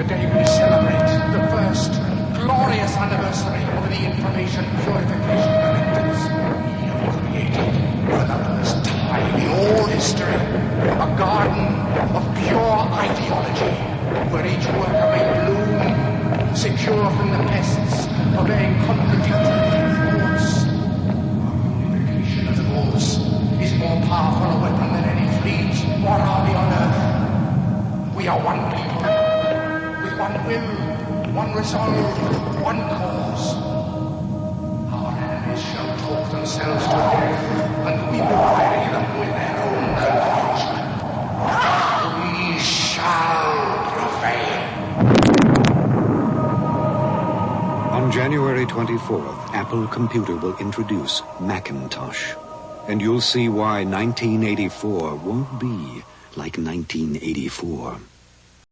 Today we celebrate the first glorious anniversary of the information purification directives we have created for the first time in all history. A garden of pure ideology where each worker may bloom, secure from the pests, obeying contradictory thoughts. Purification of the rules is more powerful a weapon than any fleet or army on earth. We are one people, with one will, one resolve, one cause. Our enemies shall talk themselves to death, and we will bury them with their own confusion. We shall prevail. On January 24th, Apple Computer will introduce Macintosh. And you'll see why 1984 won't be like 1984.